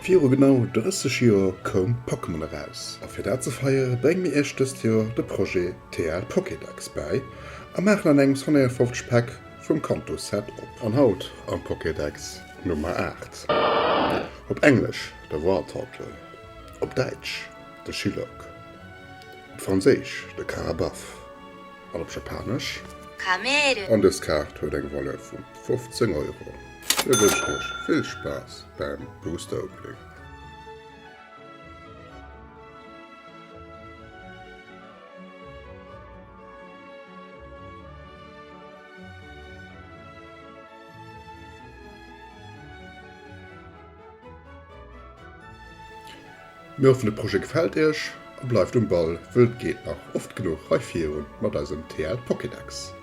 Vier genau 30 Jahre kom Pokémon raus. A fir dat ze feier breng mir erstes Jahr de Projekt TL Pokédex bei a machen an engem 150 Pack vum Kanto-Set op. An Haut am Pokédex Nummer 8. Op Englisch de Wartortle, op Deutsch de Chilok, op Französisch de Karabaf, an op Japanisch an das Kart huet eng Wolle vun 15 Euro. Wir wünschen euch viel Spaß beim Booster Opening. Mir hoffen, das Projekt gefällt euch und bleibt am Ball, wild geht noch oft genug Reifieren mit unserem TL Pokédex.